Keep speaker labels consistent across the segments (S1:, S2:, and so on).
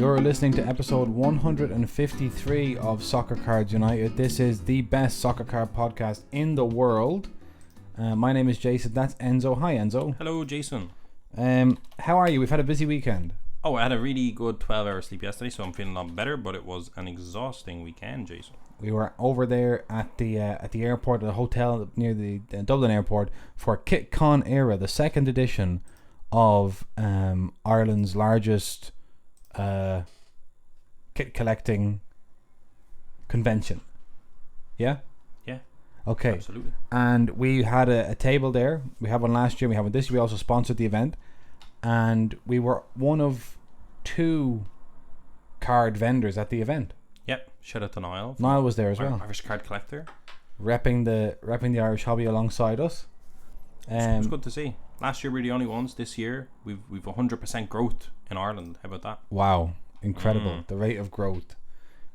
S1: You're listening to episode 153 of Soccer Cards United. This is the best soccer card podcast in the world. My name is Jason. That's Enzo. Hi, Enzo.
S2: Hello, Jason.
S1: How are you? We've had a busy weekend.
S2: Oh, I had a really good 12-hour sleep yesterday, so I'm feeling a lot better, but it was an exhausting weekend, Jason.
S1: We were over there at the airport, at a hotel near the Dublin airport for KitCon Eire, the second edition of Ireland's largest kit collecting convention. Yeah?
S2: Yeah.
S1: Okay.
S2: Absolutely.
S1: And we had a table there. We had one last year, we have one this year. We also sponsored the event. And we were one of two card vendors at the event.
S2: Yep. Shout out to Niall.
S1: Niall was there as well.
S2: Irish card collector.
S1: Repping the Irish hobby alongside us.
S2: It was good to see. Last year we were the only ones. This year we've 100% growth in Ireland. How about that?
S1: Wow. Incredible. The rate of growth.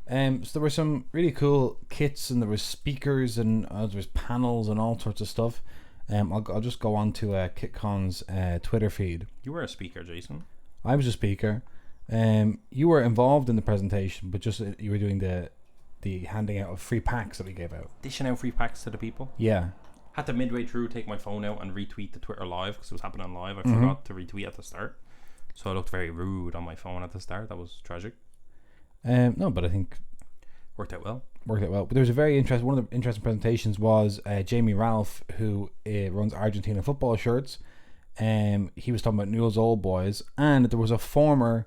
S1: So there were some really cool kits, and there was speakers, and there was panels and all sorts of stuff. I'll just go on to KitCon's Twitter feed.
S2: You were a speaker, Jason.
S1: I was a speaker. You were involved in the presentation, but just you were doing the handing out of free packs that we gave out.
S2: Dishing out free packs to the people.
S1: Yeah.
S2: Had to midway through take my phone out and retweet the Twitter live because it was happening live. I forgot to retweet at the start, so I looked very rude on my phone at the start. That was tragic.
S1: No, but I think
S2: worked out well.
S1: But there was a very interesting one of the interesting presentations was Jamie Ralph, who runs Argentina football shirts. He was talking about Newell's Old Boys, and there was a former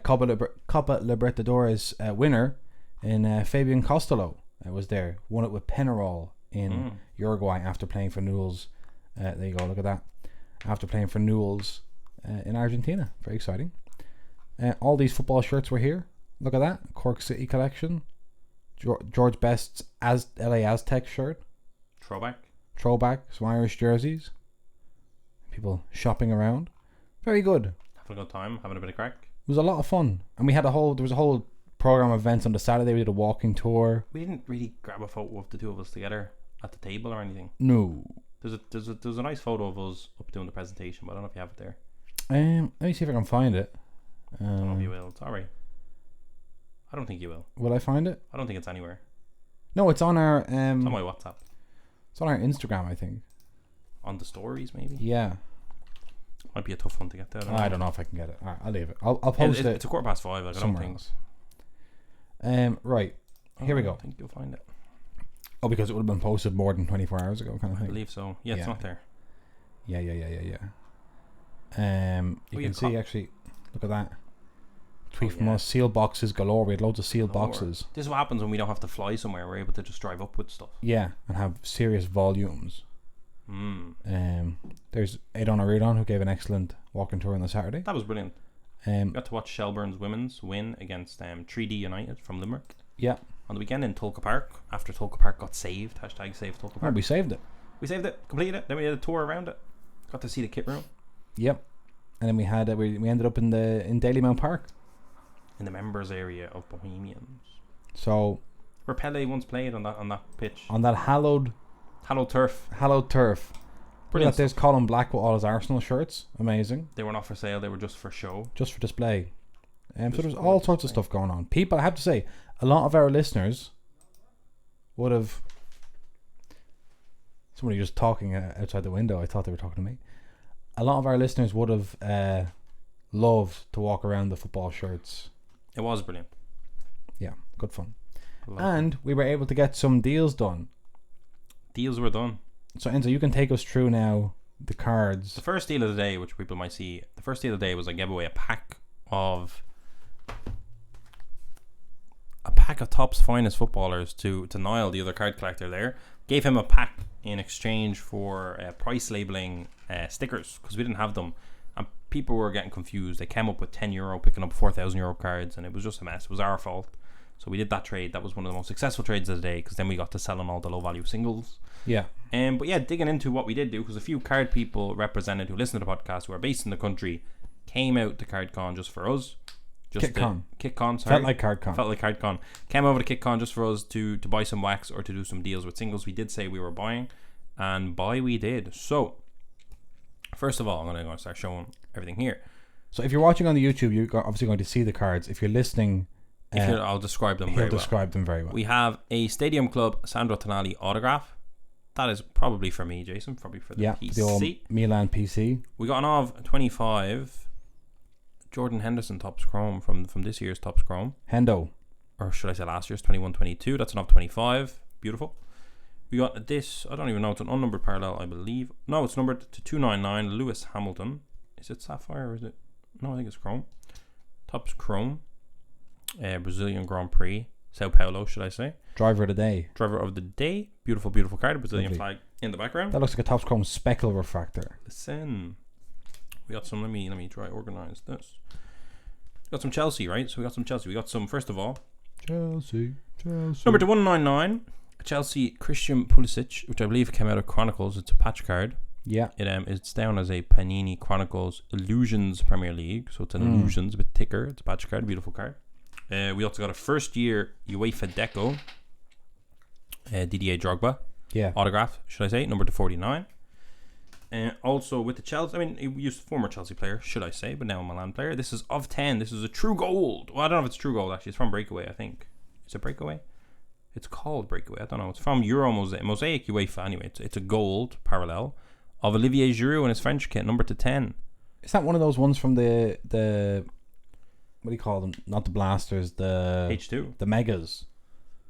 S1: Copa Libertadores winner in Fabian Costello. Was there, won it with Penarol in Uruguay after playing for Newell's. There you go, look at that. After playing for Newell's in Argentina. Very exciting. All these football shirts were here. Look at that. Cork City collection. George Best's LA Aztec shirt. Throwback. Some Irish jerseys. People shopping around. Very good.
S2: Having a good time. Having a bit of crack.
S1: It was a lot of fun. And there was a whole program of events on the Saturday. We did a walking tour.
S2: We didn't really grab a photo of the two of us together at the table or anything.
S1: No.
S2: There's a nice photo of us up doing the presentation, but I don't know if you have it there.
S1: Let me see if I can find it.
S2: I don't know if you will. Sorry. I don't think you will.
S1: Will I find it?
S2: I don't think it's anywhere.
S1: No, it's on our...
S2: it's on my WhatsApp.
S1: It's on our Instagram, I think.
S2: On the stories, maybe?
S1: Yeah.
S2: Might be a tough one to get there.
S1: I don't know if I can get it. Alright, I'll leave it. I'll post it.
S2: It's a 5:15. Like, I don't think.
S1: Right. Here we go.
S2: I think you'll find it.
S1: Oh, because it would have been posted more than 24 hours ago, kind of thing.
S2: I believe so. Yeah, it's not there.
S1: Yeah. You can see, actually, look at that. Tweet from us, seal boxes galore. We had loads of sealed boxes.
S2: This is what happens when we don't have to fly somewhere. We're able to just drive up with stuff.
S1: Yeah, and have serious volumes. There's Adon Aridon, who gave an excellent walking tour on the Saturday.
S2: That was brilliant. Got to watch Shelbourne's women's win against 3D United from Limerick.
S1: Yeah.
S2: On the weekend in Tulka Park, after Tulka Park got saved. # save Tulka Park.
S1: Oh, we saved it.
S2: We saved it, completed it. Then we did a tour around it. Got to see the kit room.
S1: Yep. And then we had we ended up in Dalymount Park, in
S2: the members area of Bohemians.
S1: So
S2: where Pele once played on that pitch.
S1: On that hallowed turf. Brilliant. There's Colin Black with all his Arsenal shirts. Amazing.
S2: They were not for sale. They were just for show.
S1: Just for display. So there's all sorts of stuff going on. People, I have to say, a lot of our listeners would have... Somebody just talking outside the window. I thought they were talking to me. A lot of our listeners would have loved to walk around the football shirts.
S2: It was brilliant.
S1: Yeah, good fun. And we were able to get some deals done.
S2: Deals were done.
S1: So Enzo, you can take us through now the cards.
S2: The first deal of the day, which people might see, the first deal of the day was I gave away a pack of Top's finest footballers to Niall, the other card collector there. Gave him a pack in exchange for price labeling stickers, because we didn't have them. And people were getting confused. They came up with €10 picking up €4,000 cards, and it was just a mess. It was our fault. So we did that trade. That was one of the most successful trades of the day, because then we got to sell on all the low value singles.
S1: Yeah.
S2: But yeah, digging into what we did do, because a few card people represented who listen to the podcast who are based in the country came out to CardCon just for us. KitCon, sorry.
S1: Felt like CardCon.
S2: Came over to KitCon just for us to buy some wax or to do some deals with singles. We did say we were buying, and buy we did. So, first of all, I'm going to start showing everything here.
S1: So if you're watching on the YouTube, you're obviously going to see the cards. If you're listening,
S2: I'll describe them very well.
S1: describe them very well.
S2: We have a Stadium Club Sandro Tonali autograph. That is probably for me, Jason. Probably for the PC.
S1: The old Milan PC.
S2: We got an of 25 Jordan Henderson Topps Chrome from this year's Topps Chrome.
S1: Hendo.
S2: Or should I say last year's 21-22. That's an of 25. Beautiful. We got this. I don't even know. It's an unnumbered parallel, I believe. No, it's numbered to 299. Lewis Hamilton. Is it Sapphire or is it? No, I think it's Chrome. Topps Chrome. Brazilian Grand Prix. Sao Paulo, should I say.
S1: Driver of the day.
S2: Driver of the day. Beautiful, beautiful card. Brazilian flag in the background.
S1: That looks like a Topps Chrome speckle refractor.
S2: Listen. We got some, let me try organize this. We got some Chelsea, right? So we got some Chelsea. We got some, first of all.
S1: Chelsea.
S2: Number to 199. Chelsea Christian Pulisic, which I believe came out of Chronicles. It's a patch card.
S1: Yeah.
S2: It's down as a Panini Chronicles Illusions Premier League. So it's an Illusions, a bit thicker. It's a patch card, beautiful card. We also got a first year UEFA Deco Didier Drogba autograph, should I say, number to 49. Also with the Chelsea, I mean, he used former Chelsea player, should I say, but now a Milan player. This is of 10. This is a true gold. Well, I don't know if it's true gold, actually. It's from Breakaway, I think. Is it Breakaway? It's called Breakaway. I don't know. It's from Euro Mosaic UEFA. Anyway, it's a gold parallel of Olivier Giroud in his French kit, number to 10.
S1: Is that one of those ones from the what do you call them? Not the blasters, the
S2: H2.
S1: The megas.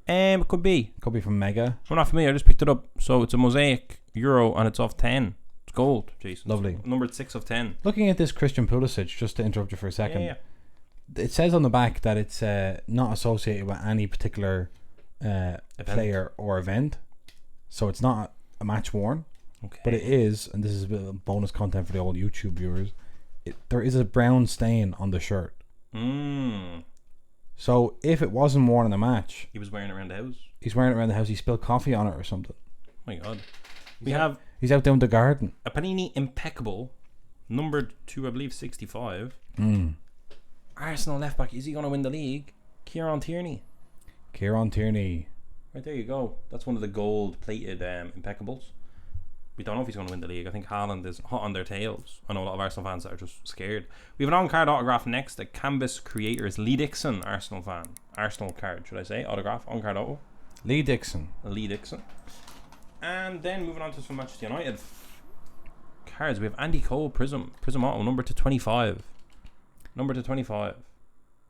S2: It could be.
S1: Could be from Mega.
S2: I'm not familiar. I just picked it up. So it's a Mosaic Euro and it's of 10. It's gold, Jason.
S1: Lovely.
S2: Numbered 6 of 10.
S1: Looking at this Christian Pulisic, just to interrupt you for a second. It says on the back that it's not associated with any particular player or event. So it's not a match worn.
S2: Okay.
S1: But it is, and this is a bit of bonus content for the old YouTube viewers, there is a brown stain on the shirt. So if it wasn't worn in a match,
S2: he was wearing it around the house.
S1: He's wearing it around the house. He spilled coffee on it or something.
S2: Oh my god.
S1: He's out down the garden.
S2: A Panini Impeccable, numbered to I believe 65. Arsenal left back. Is he going to win the league? Kieran Tierney. Right, there you go. That's one of the gold plated Impeccables. We don't know if he's going to win the league. I think Haaland is hot on their tails. I know a lot of Arsenal fans that are just scared. We have an on-card autograph next. A Canvas Creators Lee Dixon Arsenal fan. Arsenal card, should I say. Autograph, on-card auto.
S1: Lee Dixon.
S2: And then moving on to some Manchester United cards. We have Andy Cole Prism auto, number to 25.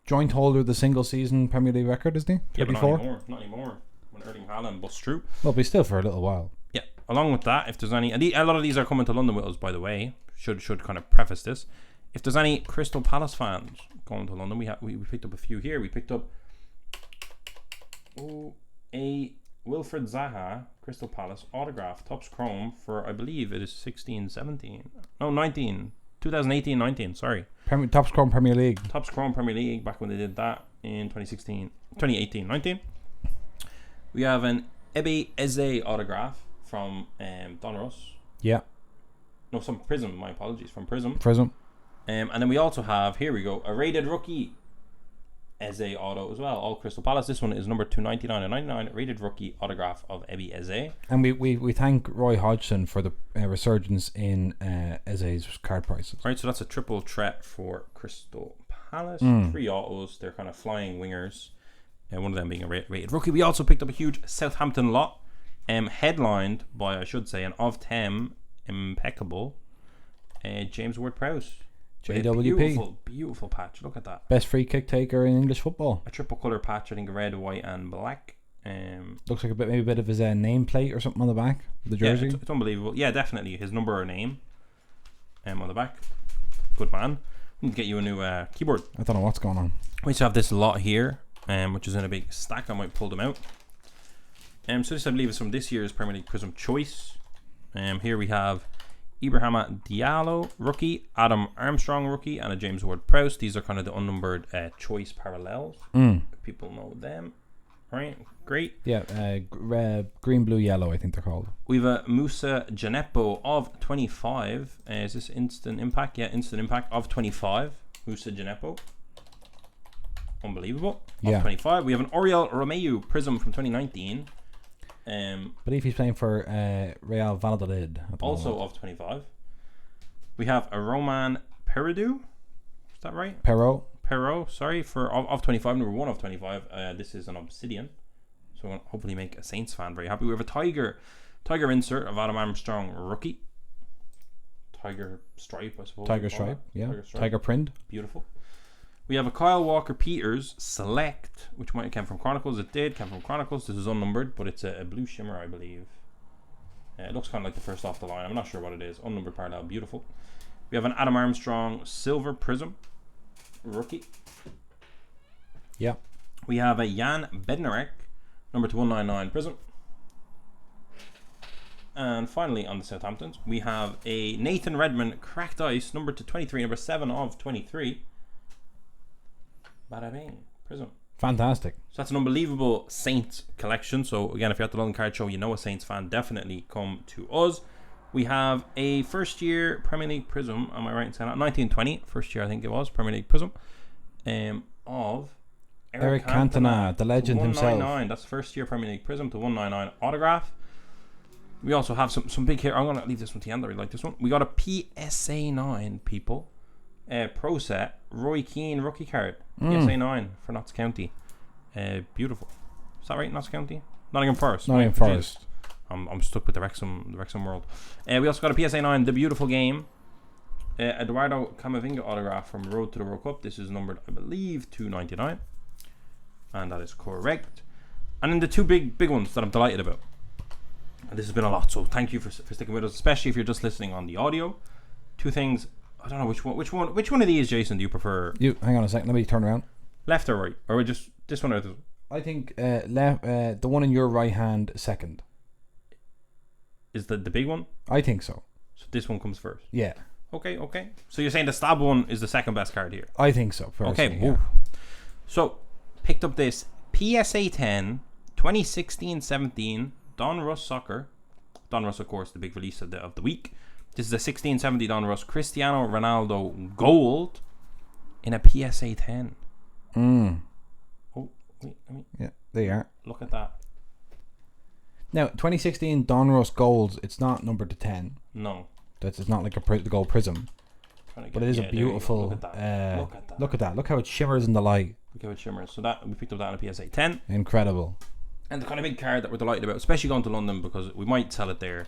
S1: Joint holder of the single season Premier League record, isn't he? 34?
S2: Yeah, not anymore. When Erling Haaland busts through.
S1: Well, but still for a little while.
S2: Yeah. Along with that, if there's any, and a lot of these are coming to London with us, by the way. Should kind of preface this. If there's any Crystal Palace fans going to London, we picked up a few here. We picked up a Wilfred Zaha Crystal Palace autograph Topps Chrome for, I believe it is 2018-19, sorry.
S1: Topps Chrome Premier League.
S2: Topps Chrome Premier League, back when they did that in 2018-19. We have an Eire Eze autograph from Donruss.
S1: Yeah.
S2: No, some Prism, my apologies, from Prism. And then we also have, here we go, a rated rookie Eze auto as well, all Crystal Palace. This one is number 299/99, rated rookie autograph of Eire Eze. And
S1: we thank Roy Hodgson for the resurgence in Eze's card prices.
S2: Right, so that's a triple threat for Crystal Palace. 3 autos, they're kind of flying wingers, and one of them being a rated rookie. We also picked up a huge Southampton lot, headlined by, I should say, an of 10 impeccable James Ward-Prowse.
S1: JWP.
S2: Beautiful patch. Look at that.
S1: Best free kick taker in English football.
S2: A triple colour patch, I think red, white and black.
S1: Looks like maybe a bit of his nameplate or something on the back of the jersey.
S2: Yeah, it's unbelievable. Yeah, definitely. His number or name on the back. Good man. We can get you a new keyboard.
S1: I don't know what's going on.
S2: We just have this lot here, which is in a big stack. I might pull them out. So this, I believe, is from this year's Premier League Prism Choice. Here we have Ibrahima Diallo rookie, Adam Armstrong rookie, and a James Ward-Prowse. These are kind of the unnumbered choice parallels. People know them, right? Great.
S1: Yeah, green, blue, yellow, I think they're called.
S2: We've a Musa Gineppo of 25. Is this Instant Impact? Yeah, Instant Impact of 25. Musa Gineppo. Unbelievable. Of 25. We have an Oriol Romeu Prism from 2019.
S1: I believe he's playing for Real Valladolid.
S2: Also of 25. We have a Roman Peredu Is that right?
S1: Perot.
S2: Sorry, for of 25, number 1 of 25. This is an obsidian. So we'll hopefully make a Saints fan very happy. We have a tiger insert of Adam Armstrong rookie. Tiger stripe, I suppose.
S1: Tiger stripe. Tiger print.
S2: Beautiful. We have a Kyle Walker-Peters select, which might have come from Chronicles. It did come from Chronicles. This is unnumbered, but it's a blue shimmer, I believe. It looks kind of like the first off the line. I'm not sure what it is. Unnumbered parallel. Beautiful. We have an Adam Armstrong silver prism rookie.
S1: Yeah.
S2: We have a Jan Bednarek number 199 prism. And finally, on the Southamptons, we have a Nathan Redmond cracked ice number 23, number 7 of 23. Bada bing, prism.
S1: Fantastic.
S2: So that's an unbelievable Saints collection. So again, if you're at the London Card Show, you know a Saints fan, definitely come to us. We have a first year Premier League prism. Am I right in saying that? 1920, first year I think it was Premier League prism. Of
S1: Eric Cantona, the legend himself.
S2: That's first year Premier League prism to 199 autograph. We also have some big here. I'm gonna leave this one to the end. I really like this one. We got a PSA 9 people. Pro set Roy Keane rookie card. PSA 9 for Notts County. Beautiful. Is that right? Notts County? Nottingham Forest.
S1: Nottingham Forest.
S2: I'm stuck with the Wrexham world. We also got a PSA 9, The Beautiful Game. Eduardo Camavinga autograph from Road to the World Cup. This is numbered, I believe, 299. And that is correct. And then the two big ones that I'm delighted about. And this has been a lot, so thank you for sticking with us, especially if you're just listening on the audio. Two things. I don't know which one of these, Jason, do you prefer?
S1: You hang on a second. Let me turn around.
S2: Left or right, or just this one or this one?
S1: I think left. The one in your right hand second.
S2: Is the big one?
S1: I think so.
S2: So this one comes first.
S1: Yeah.
S2: Okay. So you're saying the stab one is the second best card here?
S1: I think so.
S2: Okay.
S1: Yeah.
S2: So picked up this PSA 10 2016-17 Donruss Soccer. Donruss, of course, the big release of the week. This is a 1670 Donruss Cristiano Ronaldo gold in a PSA 10. Oh, wait.
S1: Yeah, there you are.
S2: Look at that.
S1: Now, 2016 Donruss golds. It's not numbered to 10.
S2: No.
S1: It's not like the gold prism. But it is a beautiful.
S2: Look at that.
S1: Look at that. Look how it shimmers in the light.
S2: Look how it shimmers. So that we picked up that on a PSA 10.
S1: Incredible.
S2: And the kind of big card that we're delighted about, especially going to London, because we might sell it there.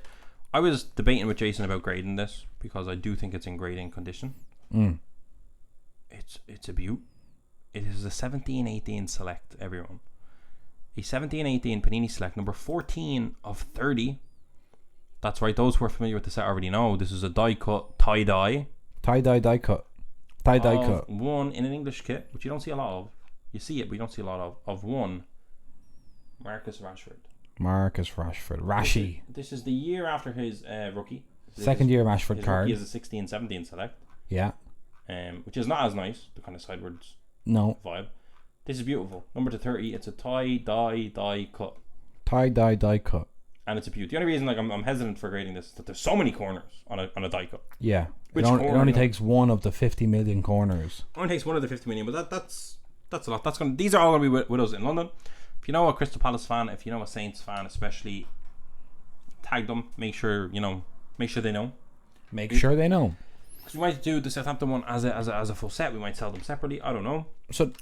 S2: I was debating with Jason about grading this because I do think it's in grading condition. It's a beaut. It is a 17-18 select, everyone. A 17-18 Panini select, number 14 of 30. That's right, those who are familiar with the set already know. This is a die cut tie-dye.
S1: Tie-dye die cut. Tie-dye cut.
S2: One in an English kit, which you don't see a lot of. You see it, but you don't see a lot of one. Marcus Rashford. Rashi. This is the year after his rookie.
S1: Second year Rashford
S2: his
S1: card.
S2: Rookie is a 16-17 select.
S1: Yeah.
S2: Which is not as nice, the kind of sidewards vibe. This is beautiful. Number 30, it's a tie-dye cut.
S1: Tie-dye die cut.
S2: And it's a beauty. The only reason I'm hesitant for grading this is that there's so many corners on a die cut.
S1: Yeah. It only takes one of the 50 million corners.
S2: It only takes one of the 50 million, but that's a lot. These are all going to be with us in London. If you know a Crystal Palace fan, if you know a Saints fan especially, tag them. Make sure they know.
S1: Make sure they know.
S2: Because we might do the Southampton one as a full set. We might sell them separately. I don't know.
S1: So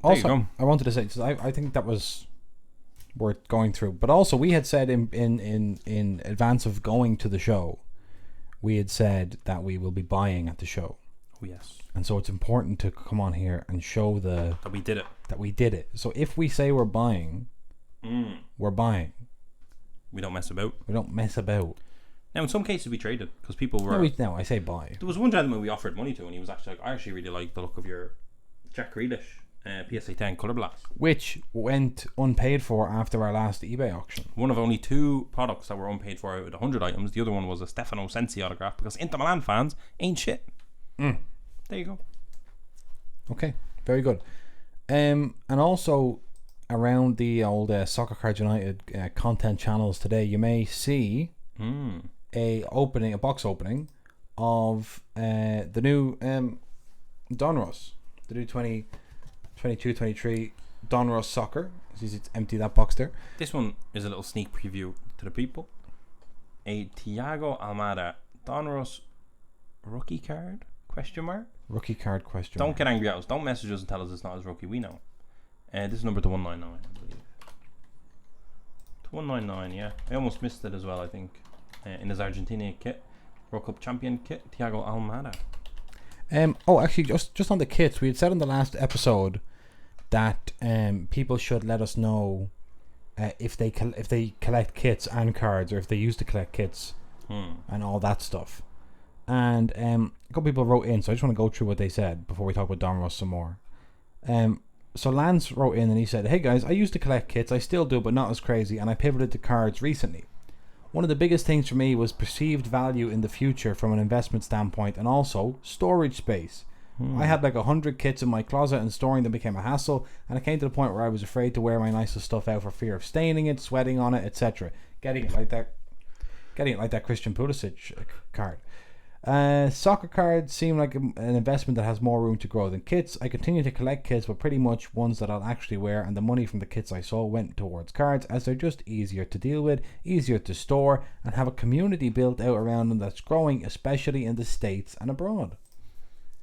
S1: also, I wanted to say, so I think that was worth going through. But also, we had said in advance of going to the show, we had said that we will be buying at the show.
S2: Oh, yes.
S1: And so it's important to come on here and show
S2: that we did it. So if we say we're buying, we're buying. We don't mess about. Now, in some cases, we traded because people were.
S1: No, I say buy.
S2: There was one gentleman we offered money to, and he was actually like, I actually really like the look of your Jack Grealish PSA 10 Colour Blast.
S1: Which went unpaid for after our last eBay auction.
S2: One of only 2 products that were unpaid for out of 100 items. The other one was a Stefano Sensi autograph because Inter Milan fans ain't shit. There you go.
S1: Okay, very good. And also around the old Soccer Cards United content channels today, you may see a box opening of the new Donruss, the new 2022-23 Donruss Soccer. It's easy to empty that box there.
S2: This one is a little sneak preview to the people. A Thiago Almada Donruss rookie card? Question mark?
S1: Rookie card question.
S2: Don't get angry at us. Don't message us and tell us it's not his rookie. We know. This is number to 199, I believe. To 199, yeah. I almost missed it as well, I think. In his Argentina kit. World Cup champion kit. Thiago Almada.
S1: Actually, just on the kits, we had said in the last episode that people should let us know if they collect kits and cards, or if they used to collect kits and all that stuff. And a couple people wrote in, so I just want to go through what they said before we talk about Donruss some more. So Lance wrote in and he said, "Hey guys, I used to collect kits, I still do, but not as crazy, and I pivoted to cards recently. One of the biggest things for me was perceived value in the future from an investment standpoint, and also storage space. I had like 100 kits in my closet, and storing them became a hassle, and it came to the point where I was afraid to wear my nicest stuff out for fear of staining it, sweating on it, etc. Getting it like that Christian Pulisic card. Soccer cards seem like an investment that has more room to grow than kits. I continue to collect kits, but pretty much ones that I'll actually wear, and the money from the kits I sold went towards cards, as they're just easier to deal with, easier to store, and have a community built out around them that's growing, especially in the States and abroad."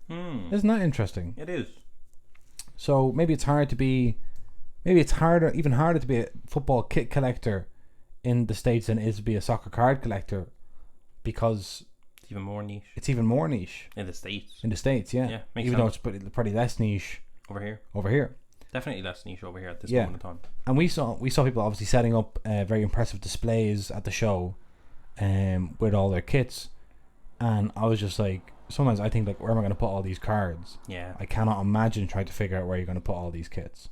S1: Isn't that interesting?
S2: It is.
S1: So maybe it's harder to be a football kit collector in the States than it is to be a soccer card collector, because
S2: it's even more niche.
S1: It's even more niche
S2: in the States.
S1: In the States, yeah.
S2: Yeah, makes
S1: even
S2: sense.
S1: though it's probably less niche
S2: over
S1: here.
S2: Definitely less niche over here at this moment in time.
S1: And we saw people obviously setting up very impressive displays at the show, with all their kits, and I was just like, sometimes I think, like, where am I going to put all these cards?
S2: Yeah.
S1: I cannot imagine trying to figure out where you're going to put all these kits.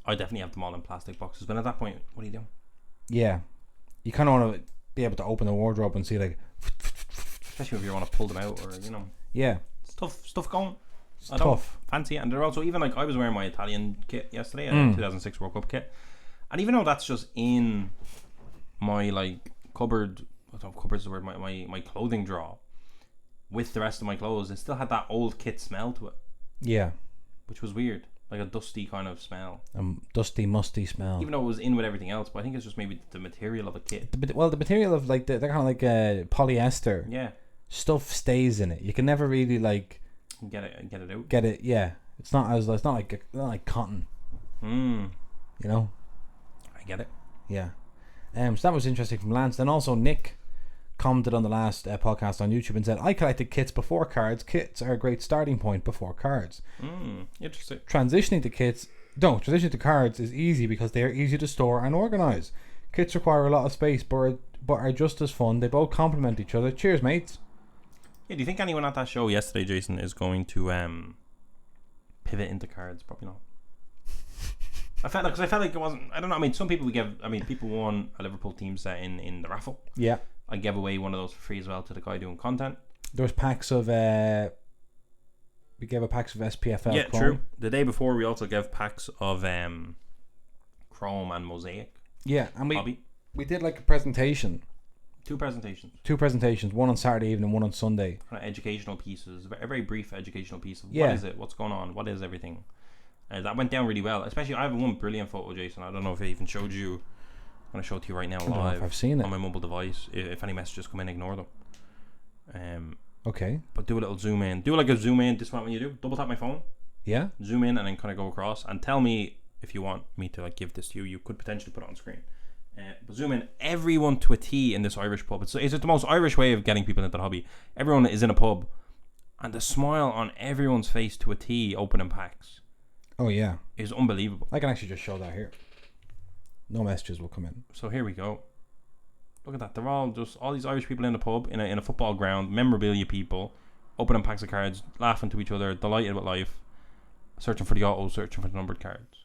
S2: I definitely have them all in plastic boxes, but at that point, what are you doing?
S1: Yeah. You kind of want to be able to open the wardrobe and see, like...
S2: Especially if you want to pull them out, or, you know...
S1: Yeah.
S2: Stuff going.
S1: It's tough.
S2: Fancy it. And they're also, even like, I was wearing my Italian kit yesterday, a 2006 World Cup kit. And even though that's just in my, like, cupboard... I don't know if cupboard's the word, my clothing drawer, with the rest of my clothes, it still had that old kit smell to it.
S1: Yeah.
S2: Which was weird. Like a dusty kind of smell.
S1: Dusty, musty smell.
S2: Even though it was in with everything else, but I think it's just maybe the material of a kit.
S1: The material of, like, they're kind of like polyester.
S2: Yeah.
S1: Stuff stays in it. You can never really, like...
S2: Get it out.
S1: Get it, yeah. It's not like cotton. You know?
S2: I get it.
S1: Yeah. So that was interesting from Lance. Then also Nick commented on the last podcast on YouTube and said, "I collected kits before cards. Kits are a great starting point before cards.
S2: Interesting.
S1: Transitioning to cards is easy because they are easy to store and organize. Kits require a lot of space, but are just as fun. They both complement each other. Cheers, mates."
S2: Yeah, do you think anyone at that show yesterday, Jason, is going to pivot into cards? Probably not. I felt like it wasn't. I don't know. I mean, some people people won a Liverpool team set in the raffle.
S1: Yeah.
S2: I gave away one of those for free as well to the guy doing content.
S1: There was packs of we gave a packs of SPFL.
S2: Yeah,
S1: Chrome.
S2: true. The day before, we also gave packs of Chrome and Mosaic.
S1: Yeah, and
S2: Hobby.
S1: we did like a presentation.
S2: Two presentations. One on Saturday evening, one on Sunday. Kind of educational pieces, a very brief educational piece of
S1: Yeah.
S2: what is it, what's going on, what is everything. That went down really well. Especially, I have one brilliant photo, Jason. I don't know if I even showed you. I'm going to show it to you right now live.
S1: I don't know if I've seen it
S2: on my mobile device. If any messages come in, ignore them.
S1: Okay.
S2: But do a little zoom in. Do like a zoom in. This is what when you do. Double tap my phone.
S1: Yeah.
S2: Zoom in and then kind of go across and tell me if you want me to, like, give this to you. You could potentially put it on screen. But zoom in. Everyone to a T in this Irish pub. It's the most Irish way of getting people into the hobby. Everyone is in a pub, and the smile on everyone's face to a T opening packs.
S1: Oh yeah.
S2: Is unbelievable.
S1: I can actually just show that here. No messages will come in.
S2: So here we go. Look at that. They're all these Irish people in the pub, in a football ground, memorabilia people, opening packs of cards, laughing to each other, delighted with life, searching for the autos, searching for the numbered cards.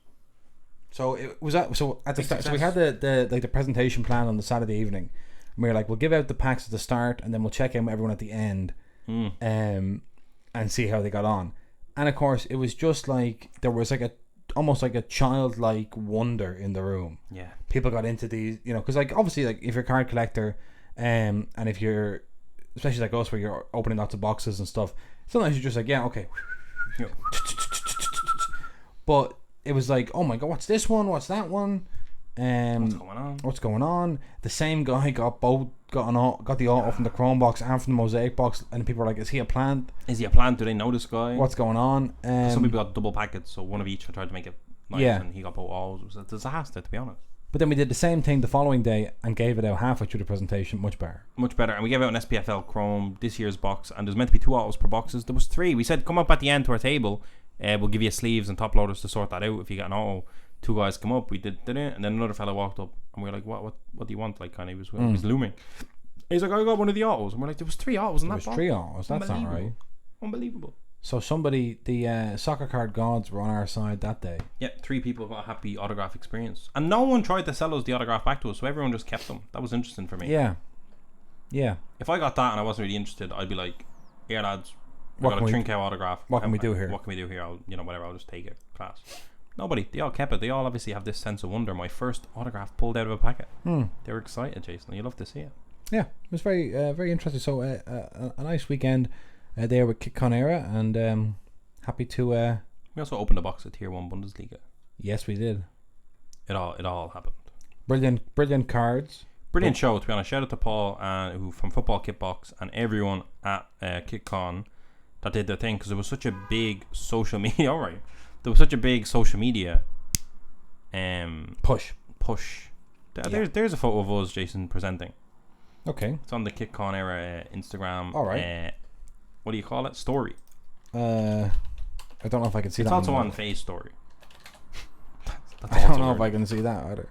S1: So it was at the start. So we had the presentation plan on the Saturday evening. And we were like, we'll give out the packs at the start, and then we'll check in with everyone at the end, and see how they got on. And of course, it was just like there was like almost like a childlike wonder in the room.
S2: Yeah,
S1: people got into these, you know, because like obviously, like if you're a card collector, and if you're especially like us, where you're opening lots of boxes and stuff, sometimes you're just like, yeah, okay. But it was like, oh my god, what's this one? What's that one? What's going on? The same guy got both got the auto from the Chrome box and from the Mosaic box, and people are like, "Is he a plant?
S2: Is he a plant? Do they know this guy?
S1: What's going on?"
S2: Some people got double packets, so one of each. I tried to make it nice, and he got both alls. It was a disaster, to be honest.
S1: But then we did the same thing the following day and gave it out halfway through the presentation. Much better.
S2: Much better. And we gave out an SPFL Chrome this year's box, and there's meant to be 2 autos per boxes. There was 3. We said, come up at the end to our table. We'll give you sleeves and top loaders to sort that out. If you get an auto, 2 guys come up. We did it, and then another fella walked up, and we were like, what do you want? Like, kind of, he was looming. He's like, I got one of the autos. And we're like, there was 3 autos in that box.
S1: There was 3 autos. That's not right.
S2: Unbelievable.
S1: So the soccer card gods were on our side that day.
S2: Yeah, 3 people got a happy autograph experience. And no one tried to sell us the autograph back to us, so everyone just kept them. That was interesting for me.
S1: Yeah. Yeah.
S2: If I got that and I wasn't really interested, I'd be like, here lads, I got a Trinkow autograph.
S1: What can we do here?
S2: What can we do here? I'll just take it. Class. Nobody. They all kept it. They all obviously have this sense of wonder. My first autograph pulled out of a packet. They were excited, Jason. You love to see it.
S1: Yeah, it was very very interesting. So a nice weekend there with KickCon Eire, and happy to.
S2: We also opened a box of Tier 1 Bundesliga.
S1: Yes, we did.
S2: It all happened.
S1: Brilliant cards.
S2: Brilliant show, to be honest. Shout out to Paul who from Football Kitbox and everyone at KickCon that did their thing, because it was such a big social media. All right, there was such a big social media push. There's a photo of us, Jason, presenting.
S1: Okay.
S2: It's on the KickCon Eire Instagram.
S1: All right.
S2: What do you call it? Story.
S1: I don't know if I can see that.
S2: It's also on Faye's story.
S1: I don't know if I can see that either.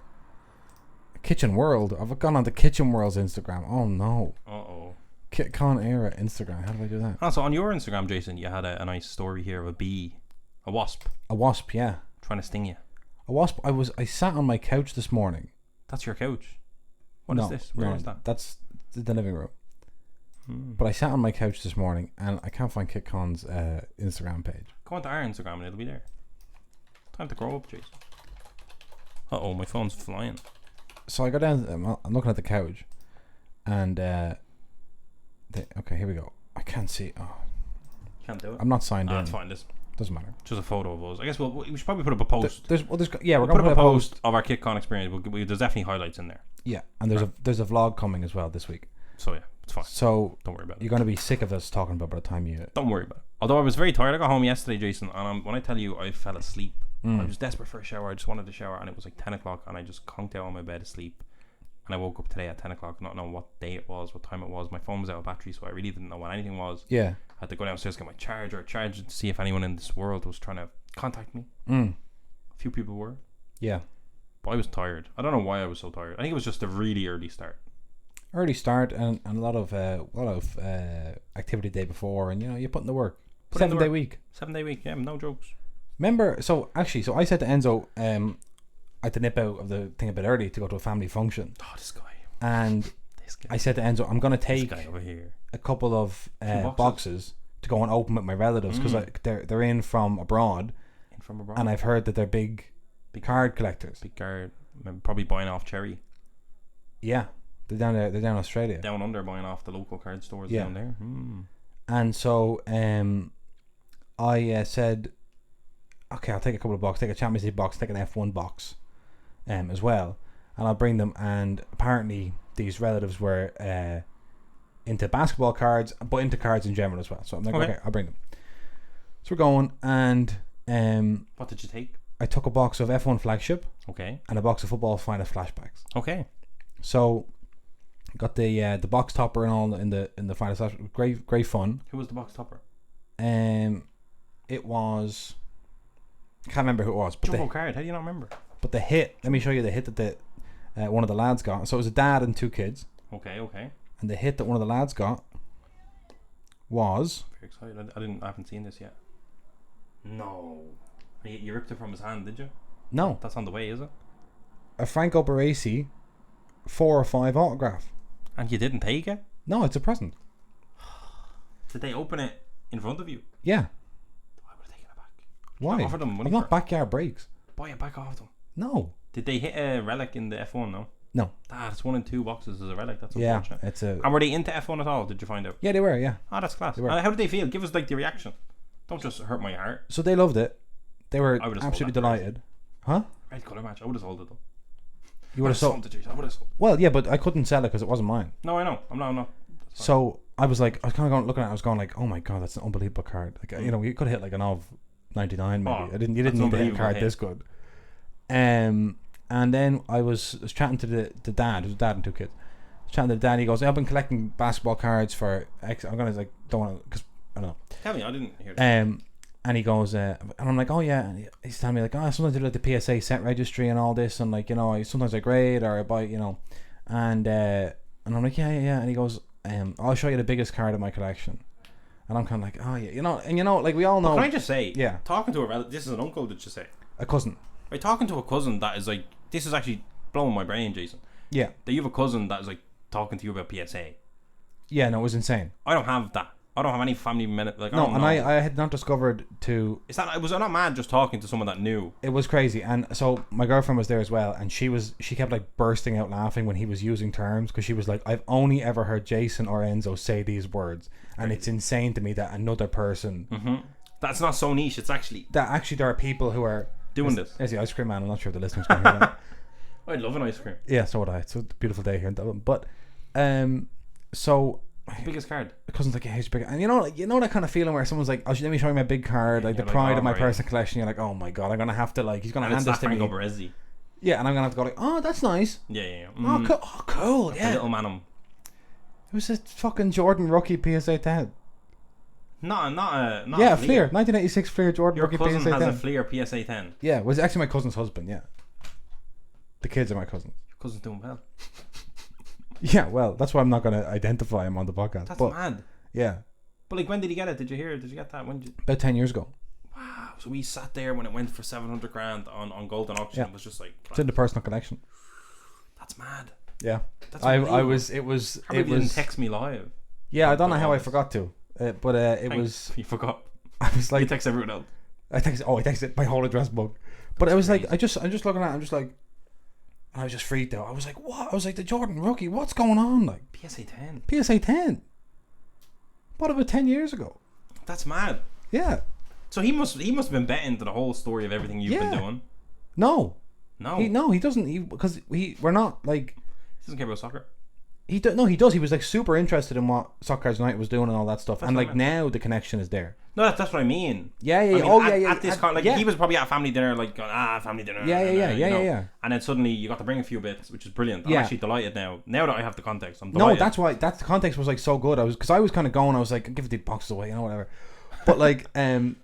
S1: Kitchen World. I've gone on the Kitchen World's Instagram. Oh no.
S2: Uh-oh.
S1: KickCon Eire Instagram. How do I do that?
S2: Also, on your Instagram, Jason, you had a nice story here of a bee. A wasp.
S1: A wasp, yeah.
S2: Trying to sting you.
S1: A wasp. I sat on my couch this morning.
S2: That's your couch? What is this? Where is that?
S1: That's the living room. But I sat on my couch this morning and I can't find KickCon's Instagram page.
S2: Go on to our Instagram and it'll be there. Time to grow up, Jason. Uh-oh, my phone's flying.
S1: So I go down, I'm looking at the couch, and okay, here we go. I can't see. Oh,
S2: can't do it.
S1: I'm not signed in.
S2: That's fine. This
S1: doesn't matter.
S2: Just a photo of us. I guess we should probably put up a post.
S1: We're going to
S2: put up a post of our KickCon experience. There's definitely highlights in there.
S1: Yeah, and there's a vlog coming as well this week.
S2: So yeah, it's fine.
S1: So
S2: don't worry about it.
S1: You're going to be sick of us talking about by the time you.
S2: Don't worry about it. Although I was very tired. I got home yesterday, Jason, and when I tell you I fell asleep, I was desperate for a shower. I just wanted to shower, and it was like 10 o'clock, and I just conked out on my bed asleep. And I woke up today at 10 o'clock, not knowing what day it was, what time it was. My phone was out of battery, so I really didn't know what anything was.
S1: Yeah.
S2: I had to go downstairs, get my charger to see if anyone in this world was trying to contact me. A few people were.
S1: Yeah.
S2: But I was tired. I don't know why I was so tired. I think it was just a really early start.
S1: Early start and a lot of activity day before, and you put in the work. 7-day week.
S2: 7-day week, yeah, no jokes.
S1: Remember, so I said to Enzo, I had to nip out of the thing a bit early to go to a family function.
S2: Oh, this guy.
S1: And I said to Enzo, I'm going to take
S2: over here.
S1: a couple of boxes to go and open with my relatives, because they're in from abroad. And I've heard that they're big card collectors.
S2: Big card. Probably buying off Cherry.
S1: Yeah. They're down there. They're down in Australia.
S2: Down under, buying off the local card stores down there.
S1: And so I said, okay, I'll take a couple of boxes. Take a Champions League box. Take an F1 box as well. And I'll bring them. And apparently these relatives were into basketball cards, but into cards in general as well. So I'm like, okay, I'll bring them. So we're going, and
S2: what did you take?
S1: I took a box of F1 Flagship.
S2: Okay. And
S1: a box of Football Finest Flashbacks.
S2: Okay.
S1: So got the box topper and all in the Finest Flash. Great fun.
S2: Who was the box topper?
S1: It was, I can't remember who it was. But
S2: Jumbo card. How do you not remember?
S1: But the hit. Let me show you the hit that one of the lads got. So it was a dad and 2 kids.
S2: Okay.
S1: And the hit that one of the lads got was.
S2: Very excited. I haven't seen this yet. No. You ripped it from his hand, did you?
S1: No.
S2: That's on the way, is it?
S1: A Franco Baresi 4 or 5 autograph.
S2: And you didn't take it?
S1: No, it's a present.
S2: Did they open it in front of you?
S1: Yeah.
S2: I would have taken it back.
S1: Why?
S2: Offer them money.
S1: I'm not backyard breaks.
S2: Buy it back off them.
S1: No.
S2: Did they hit a relic in the F1? No. That's 1 in 2 boxes as a relic. That's unfortunate.
S1: It's
S2: and were they into F1 at all? Did you find out?
S1: Yeah, they were. Yeah.
S2: Oh, that's class. How did they feel? Give us the reaction. Don't just hurt my heart.
S1: So they loved it. They were absolutely delighted. Huh?
S2: Red colour match. I would have sold it though.
S1: You would have sold
S2: it. I would have sold it.
S1: Well, yeah, but I couldn't sell it because it wasn't mine.
S2: No, I know. I'm not.
S1: So I was kind of going looking at it. I was going like, oh my god, that's an unbelievable card. Like you know, you could have hit like an of 99 maybe. You didn't need to hit a card this good. And then I was chatting to the dad. It was dad and two kids. Chatting to the dad. He goes, I've been collecting basketball cards for X. I'm gonna like don't want to because I don't know.
S2: Tell me, I didn't hear that.
S1: And he goes, and I'm like, oh yeah. And he's telling me like, oh, sometimes I do like the PSA set registry and all this, and like, you know, sometimes I grade or I buy, you know, and I'm like, yeah. And he goes, I'll show you the biggest card in my collection. And I'm kind of like, oh yeah, you know, like we all know.
S2: But can I just say,
S1: yeah,
S2: talking to a relative, this is an uncle, did you say?
S1: A cousin.
S2: Right, talking to a cousin that is like, this is actually blowing my brain, Jason.
S1: Yeah.
S2: That you have a cousin that is like talking to you about PSA.
S1: Yeah, no, it was insane.
S2: I don't have that. I don't have any family minute. Like,
S1: no, and I had not discovered to.
S2: Was I not mad just talking to someone that knew?
S1: It was crazy, and so my girlfriend was there as well, and she kept like bursting out laughing when he was using terms because she was like, I've only ever heard Jason or Enzo say these words, and it's insane to me that another person.
S2: Mm-hmm. That's not so niche. It's actually
S1: there are people who are
S2: doing this.
S1: There's the ice cream man. I'm not sure if the listeners can hear that.
S2: I'd love an ice cream.
S1: Yeah, so would I. It's a beautiful day here in Dublin, but so.
S2: Biggest card.
S1: The cousin's like, yeah, here's big, and you know that kind of feeling where someone's like, oh, let me show you my big card, like the pride of my personal collection. You're like, oh my god, I'm gonna have to like, he's gonna hand this to me.
S2: Baresi.
S1: Yeah, and I'm gonna have to go like, oh, that's nice.
S2: Yeah.
S1: Oh, cool. Yeah.
S2: Little manum.
S1: It was a fucking Jordan rookie PSA 10.
S2: Not
S1: yeah, Fleer, 1986 Fleer Jordan rookie PSA 10. Your cousin
S2: has a Fleer PSA 10.
S1: Yeah, it was actually my cousin's husband. Yeah, the kids are my cousins.
S2: Your cousin's doing well.
S1: Yeah, well, that's why I'm not going to identify him on the podcast.
S2: That's mad.
S1: Yeah.
S2: But like, when did he get it? Did you hear? Did you get that?
S1: About 10 years ago.
S2: Wow. So we sat there when it went for 700 grand on Golden Auction. It was just like...
S1: It's in the personal collection.
S2: That's mad.
S1: Yeah.
S2: That's
S1: I was...
S2: didn't text me live.
S1: Yeah, I don't know how I forgot to. But
S2: You forgot.
S1: I was like...
S2: You text everyone else.
S1: I texted my whole address book. But I was like... I'm just looking at it. I'm just like... I was just freaked out. I was like, what? I was like, the Jordan rookie, what's going on? Like
S2: PSA 10.
S1: PSA 10. What about 10 years ago?
S2: That's mad.
S1: Yeah.
S2: So he must have been betting to the whole story of everything you've been doing.
S1: No.
S2: He
S1: doesn't. Because we're not like.
S2: He doesn't care about soccer.
S1: He does. He was like super interested in what Soccer Cards United was doing and all that stuff. And like now the connection is there.
S2: No, that's what I mean.
S1: Yeah.
S2: At this he was probably at a family dinner, like family dinner.
S1: Yeah.
S2: And then suddenly you got to bring a few bits, which is brilliant. I'm actually delighted now. Now that I have the context, I'm delighted.
S1: No, that's why. That context was like so good. I was kind of going. I was like, give the boxes away, whatever. But like, and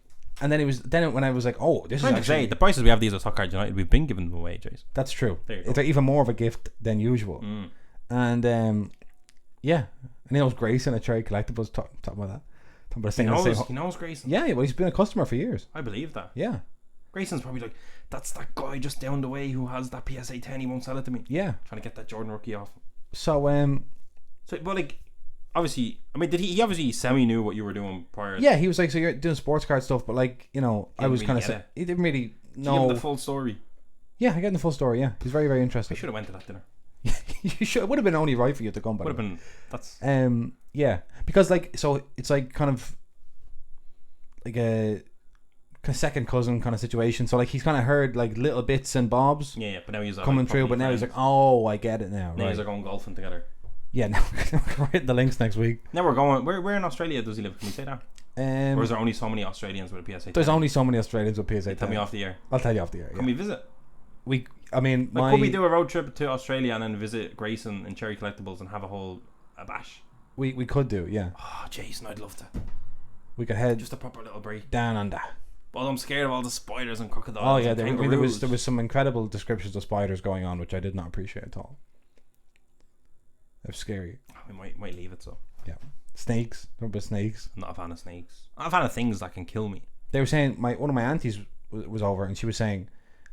S1: then it was when I was like, oh, this is actually
S2: the prices we have these at Soccer Cards United. We've been giving them away, Jace.
S1: That's true. It's like even more of a gift than usual. And and he knows Grayson at Cherry Collectibles. Talk about that.
S2: He knows Grayson.
S1: Yeah, well, he's been a customer for years.
S2: I believe that.
S1: Yeah.
S2: Grayson's probably like, that's that guy just down the way who has that PSA 10. He won't sell it to me.
S1: Yeah.
S2: Trying to get that Jordan rookie off.
S1: So
S2: but like, obviously, I mean, did he obviously semi knew what you were doing prior?
S1: Yeah, he was like, so you're doing sports card stuff, but like, you know, I was kind of he didn't really know.
S2: Give him the full story.
S1: Yeah, I get the full story. Yeah, he's very, very interested.
S2: I should have went to that dinner.
S1: You should. It would have been only right for you to come.
S2: Would have been. That's.
S1: Yeah, because like, so it's like kind of like a second cousin kind of situation. So like he's kind of heard like little bits and bobs.
S2: Yeah, but now he's
S1: coming
S2: like,
S1: through. But now he's like, oh, I get it now.
S2: Now he's like going golfing together.
S1: Yeah, now we're hitting the links next week.
S2: Now we're going. Where in Australia does he live? Can we say that? Or is there only so many Australians with a PSA 10?
S1: There's only so many Australians with PSA 10.
S2: Tell me off the air.
S1: I'll tell you off the air.
S2: Can we visit?
S1: Could
S2: we do a road trip to Australia and then visit Grayson and Cherry Collectibles and have a bash?
S1: We could do, yeah.
S2: Oh, Jason, I'd love to.
S1: We could head
S2: just a proper little break
S1: down under.
S2: But I'm scared of all the spiders and crocodiles.
S1: Oh yeah,
S2: there
S1: was some incredible descriptions of spiders going on, which I did not appreciate at all. They're scary.
S2: We might leave it so.
S1: Yeah, snakes. Remember snakes?
S2: I'm not a fan of snakes. I'm a fan of things that can kill me.
S1: They were saying one of my aunties was over, and she was saying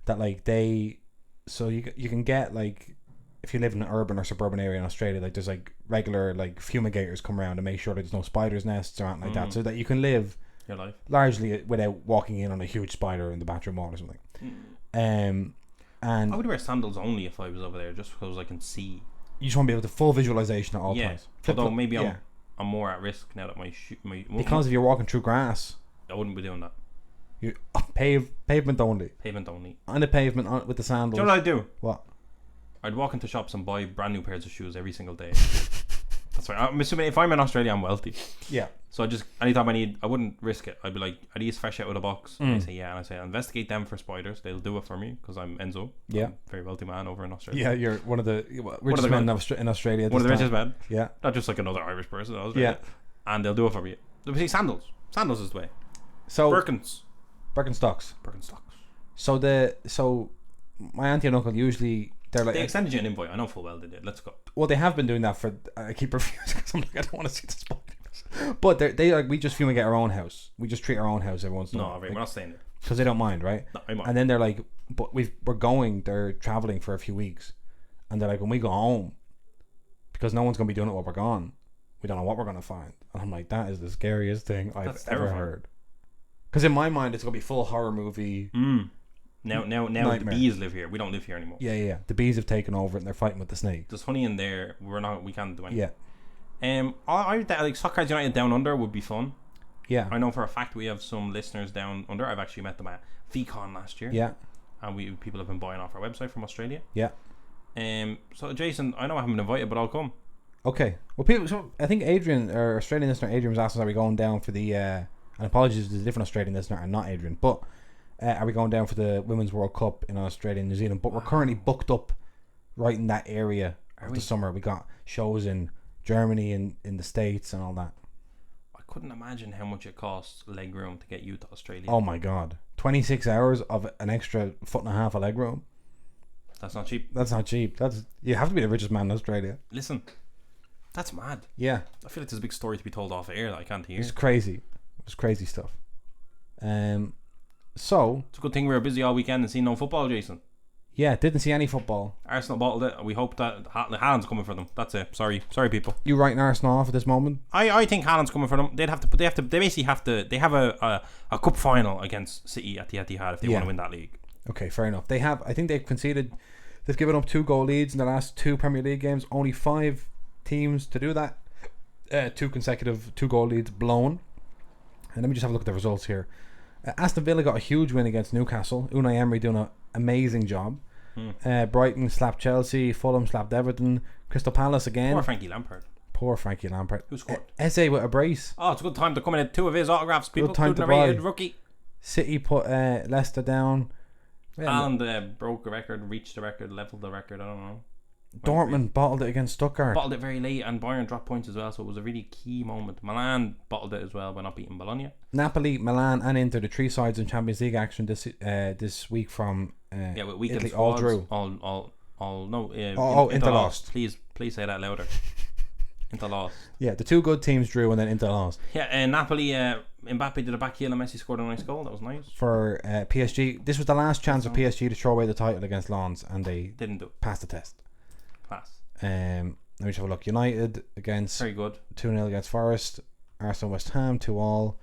S1: that like you can get like, if you live in an urban or suburban area in Australia, like there's like regular like fumigators come around to make sure there's no spiders' nests or anything like that, so that you can live
S2: your life
S1: largely without walking in on a huge spider in the bathroom wall or something. And
S2: I would wear sandals only if I was over there, just because I can see.
S1: You just want to be able to full visualization at all times.
S2: Although maybe I'm more at risk now that
S1: because if you're walking through grass,
S2: I wouldn't be doing that.
S1: You pavement only.
S2: Pavement only.
S1: On the pavement with the sandals.
S2: Do you know what I do?
S1: What?
S2: I'd walk into shops and buy brand new pairs of shoes every single day. That's right. I'm assuming if I'm in Australia, I'm wealthy.
S1: Yeah.
S2: So anytime I wouldn't risk it. I'd be like, are these fresh out of the box? And they say, yeah. And I say, investigate them for spiders. They'll do it for me because I'm Enzo.
S1: Yeah.
S2: I'm a very wealthy man over in Australia.
S1: Yeah, you're one of the richest men in Australia.
S2: One of the richest men.
S1: Yeah.
S2: Not just like another Irish person. Yeah. And they'll do it for me. They'll say sandals. Sandals is the way.
S1: So
S2: Birkenstocks.
S1: So my auntie and uncle usually they're like
S2: they extended you an invite. I know full well they did. Let's go.
S1: Well, they have been doing that for. I keep refusing because I'm like I don't want to see the spiders. But they like we just fumigate our own house. We just treat our own house every once in a while.
S2: No, we're not staying there
S1: because they don't mind, right?
S2: No, I mind.
S1: And then they're like, but we're going. They're traveling for a few weeks, and they're like, when we go home, because no one's gonna be doing it while we're gone. We don't know what we're gonna find. And I'm like, that is the scariest thing I've ever heard. Because in my mind, it's gonna be full horror movie.
S2: Now the bees live here. We don't live here anymore.
S1: Yeah. The bees have taken over and they're fighting with the snake.
S2: There's honey in there. We can't do anything.
S1: Yeah.
S2: I like Soccer United Down Under would be fun.
S1: Yeah.
S2: I know for a fact we have some listeners down under. I've actually met them at VCon last year.
S1: Yeah.
S2: And people have been buying off our website from Australia.
S1: Yeah.
S2: So Jason, I know I haven't been invited, but I'll come.
S1: Okay. Well, so I think Adrian, or Australian listener Adrian, was asking, are we going down for the? And apologies to the different Australian listener and not Adrian, but. Are we going down for the Women's World Cup in Australia and New Zealand? But we're currently booked up right in that area of the summer. We got shows in Germany and in the States and all that.
S2: I couldn't imagine how much it costs leg room to get you to Australia.
S1: Oh my God. 26 hours of an extra foot and a half of leg room.
S2: That's not cheap.
S1: You have to be the richest man in Australia.
S2: Listen, that's mad.
S1: Yeah.
S2: I feel like there's a big story to be told off air that I can't hear.
S1: It's crazy. It's crazy stuff. So
S2: it's a good thing we were busy all weekend and seeing no football, Jason.
S1: Yeah, didn't see any football.
S2: Arsenal bottled it. We hope that Haaland's coming for them. That's it. Sorry people.
S1: You writing Arsenal off at this moment?
S2: I think Haaland's coming for them. They basically have to. They have a cup final against City at the Etihad if they want to win that league.
S1: Okay, fair enough. I think they've conceded. They've given up 2 goal leads in the last 2 Premier League games. Only 5 teams to do that. 2 consecutive 2 goal leads blown. And let me just have a look at the results here. Aston Villa got a huge win against Newcastle. Unai Emery doing an amazing job. Brighton slapped Chelsea. Fulham slapped Everton. Crystal Palace again.
S2: Poor Frankie Lampard. Who scored?
S1: Eze with a brace.
S2: Oh, it's a good time to come in at 2 of his autographs. People,
S1: good time to
S2: buy.
S1: buy.
S2: Rookie.
S1: City put Leicester down.
S2: Haaland broke the record, reached the record, leveled the record. I don't know.
S1: Dortmund bottled it against Stuttgart.
S2: Bottled it very late, and Bayern dropped points as well, so it was a really key moment. Milan bottled it as well by not beating Bologna.
S1: Napoli, Milan, and Inter, the 3 sides in Champions League action this week from
S2: with weekend
S1: Italy, all drew.
S2: Inter lost. Please say that louder. Inter lost.
S1: Yeah, the 2 good teams drew, and then Inter lost.
S2: Yeah, and Napoli, Mbappe did a back heel, and Messi scored a nice goal. That was nice
S1: for PSG. This was the last chance of PSG to throw away the title against Lens, and they
S2: didn't do it.
S1: Passed the test.
S2: Let
S1: me just have a look. United against
S2: very good
S1: 2-0 against Forest. Arsenal West Ham 2-2.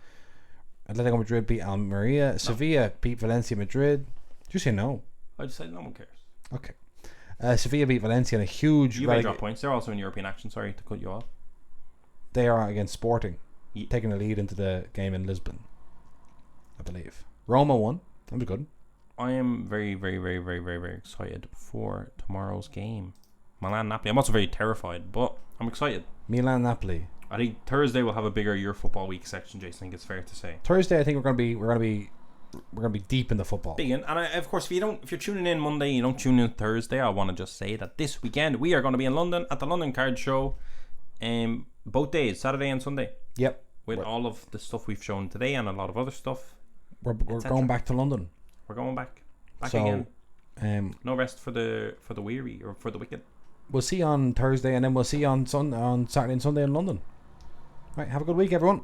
S1: Atletico Madrid beat Almeria. Sevilla beat Valencia Madrid. Did you say no?
S2: I just said no one cares.
S1: Okay. Sevilla beat Valencia in a huge.
S2: You may drop points. They're also in European action. Sorry to cut you off.
S1: They are against Sporting, taking the lead into the game in Lisbon, I believe. Roma won. That was good.
S2: I am very, very, very, very, very, very excited for tomorrow's game. Milan Napoli. I'm also very terrified, but I'm excited.
S1: Milan Napoli.
S2: I think Thursday we'll have a bigger Your Football Week section, Jason. I think it's fair to say.
S1: Thursday, I think we're gonna be deep in the football.
S2: Big in, and of course, if you're tuning in Monday, you don't tune in Thursday. I want to just say that this weekend we are going to be in London at the London Card Show, both days, Saturday and Sunday.
S1: Yep.
S2: With all of the stuff we've shown today and a lot of other stuff.
S1: We're going back to London.
S2: We're going back again. No rest for the weary or for the wicked.
S1: We'll see you on Thursday, and then we'll see you on Saturday and Sunday in London. Right, have a good week, everyone.